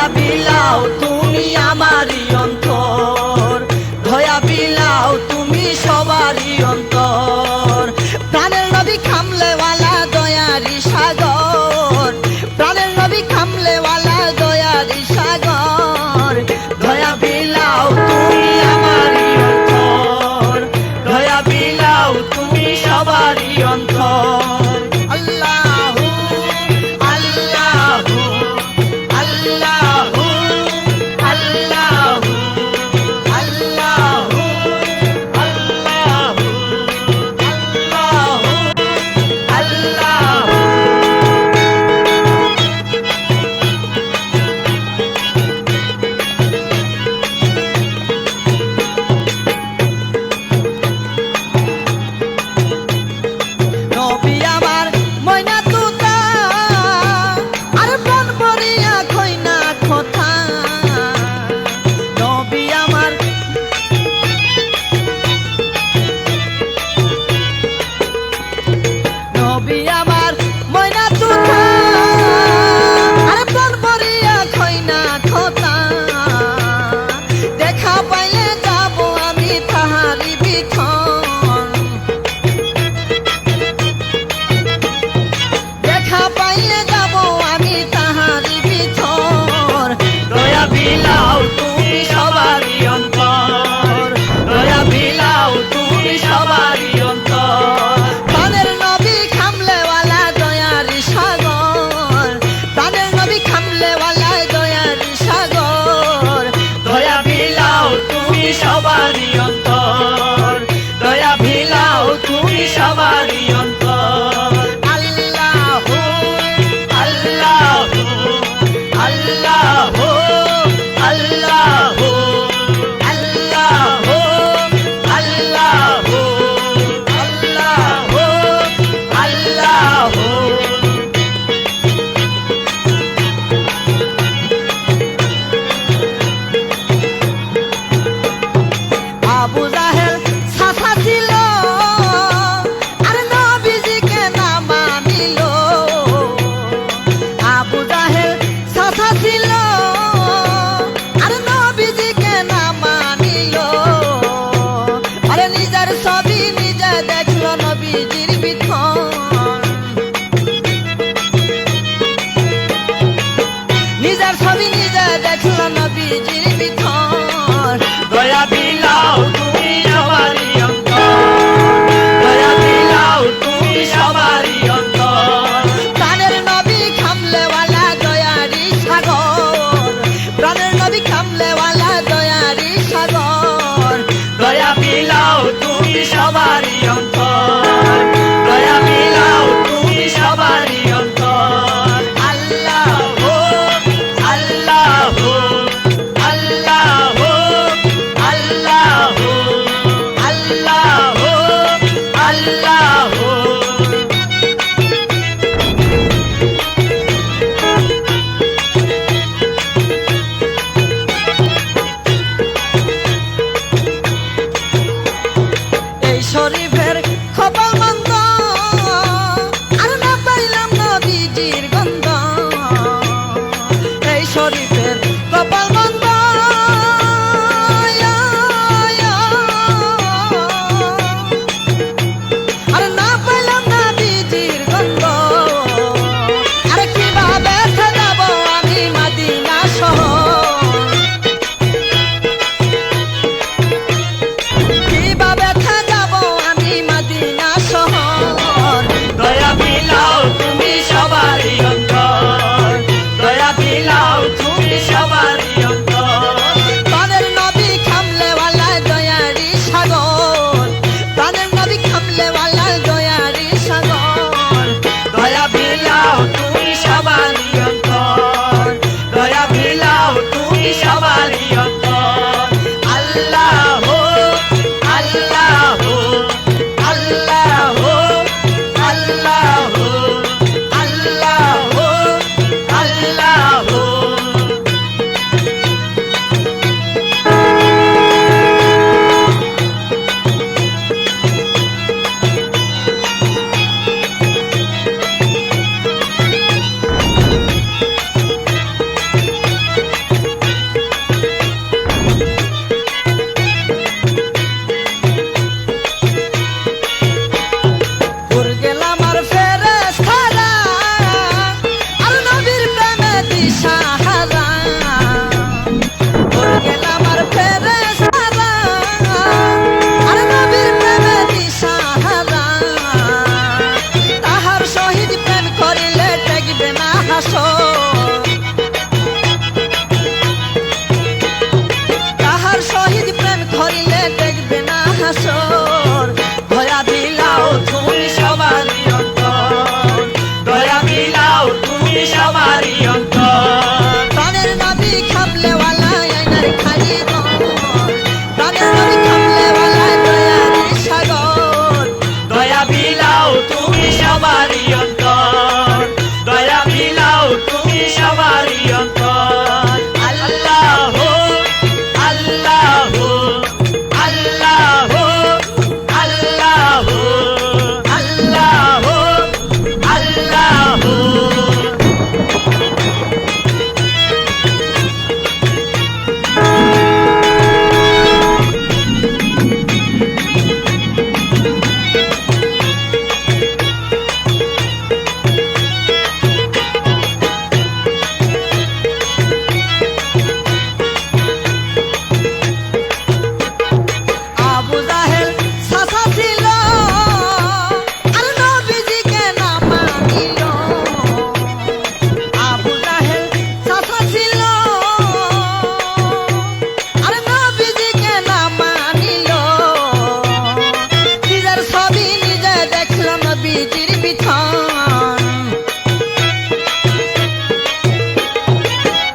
দয়া বিলাও তুমি আমারই অন্তর, দয়া বিলাও তুমি সবারই অন্তর। প্রাণের নবী কামলেওয়ালা দয়ারি সাগর, প্রাণের নবী কামলেওয়ালা দয়ারি সাগর। দয়া বিলাও তুমি আমারই অন্তর, দয়া বিলাও তুমি সবারই অন্তর। আল্লাহু আল্লাহু আল্লাহু আল্লাহু আল্লাহু আল্লাহু আল্লাহু আল্লাহু। নবী আমার ময়না তুতা, আর প্রাণ ভরিয়া কইনা কথা। নবী আমার নবী আমার ময়না তুতা, আর প্রাণ ভরিয়া কইনা কথা। দেখা পাইলে যাব আমি তাহারি বিখন, দেখা পাইলে যাব আমি তাহারি ভিতর। দয়া বিলাও তুমি সবারই অন্তর, দয়া বিলাও তুমি সবারই অন্তর। প্রাণের নবী কামলেওয়ালা দয়ারি সাগর, প্রাণের নবী কামলেওয়ালা দয়ারি সাগর। দয়া বিলাও তুমি সবারই অন্তর, দয়া বিলাও তুমি সবারই অন্তর। আল্লাহু আল্লাহু আল্লাহু আল্লাহু আল্লাহু আল্লাহু আল্লাহু আল্লাহু। আবু জাহেল সাথা ছিল, আর নবীজিকে না মানিল। আবু জাহেল সাথা ছিল, আর নবীজিকে না মানিল। আরে নিজের ছবি নিজে দেখলো নবীজির ভিতর, নিজের ছবি নিজে দেখলো নবীজির ভিতর। দয়া বিলাও তুমি সবারই অন্তর, দয়া বিলাও তুমি সবারই অন্তর। প্রাণের নবী কামলেওয়ালা দয়ারি সাগর, প্রাণের নবী কামলেওয়ালা দয়ারি সাগর। দয়া বিলাও তুমি সবারই অন্তর, দয়া বিলাও তুমি সবারই অন্তর। আল্লাহু আল্লাহু আল্লাহু দিশাহারা ওরে গেলাম আর ফেরেশতারা আর নবীর প্রেমে দিশাহারা তাহার সহিত প্রেম করিলে টেকবে না হাসর তাহার সহিত প্রেম করিলে টেকবে না হাসর দয়া বিলাও তুমি সবারই অন্তর দয়া বিলাও তুমি সবারই অন্তর প্রাণের নবী খামলেওয়ালা আইনার খালি প্রাণের নবী খামলেওয়ালা দয়ার সাগর দয়া বিলাও তুমি সবারই অন্তর দয়া বিলাও তুমি সবারই অন্তর আল্লাহ আল্লাহ আল্লাহ আল্লাহ আল্লাহ আল্লাহ আবু জাহেল সাসা ছিল আর নবীজিকে না মানিল আবু জাহেল সাসা ছিল আর নবীজিকে না মানিল নিজের ছবি নিজে দেখল নবীজির বিছান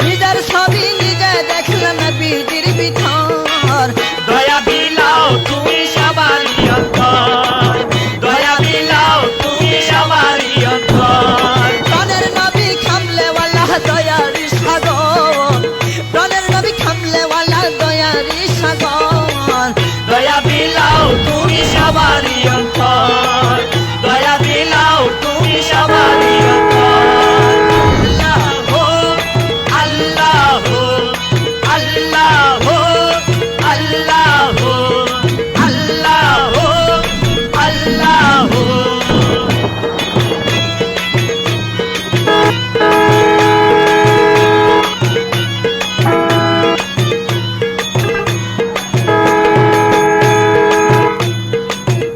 নিজের ছবি নিজে দেখল নবীজির বিছান দয়া বিলাও তুমি সবারই অন্তর দয়া বিলাও তুমি সবারই অন্তর প্রাণের নবী খামলেওয়ালা দয়ার সাগর প্রাণের নবী খামলেওয়ালা দয়ার সাগর দয়া বিলাও তুমি সবারই অন্তর দয়া বিলাও তুমি সবারই অন্তর আল্লাহ আল্লাহ আল্লাহ আল্লাহ আল্লাহ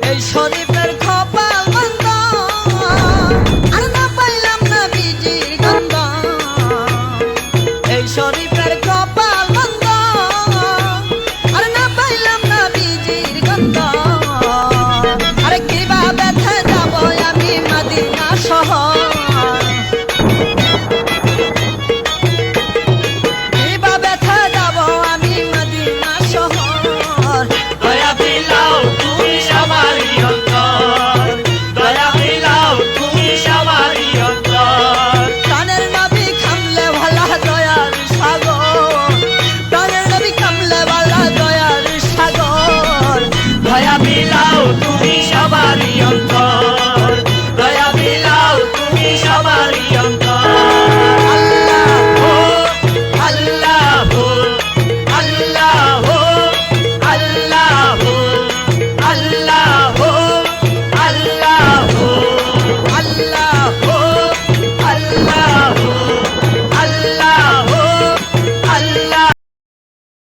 এই শরীফের কপাল বন্ধ আর না পাইলাম না বিজির গন্ধ এই শরীফ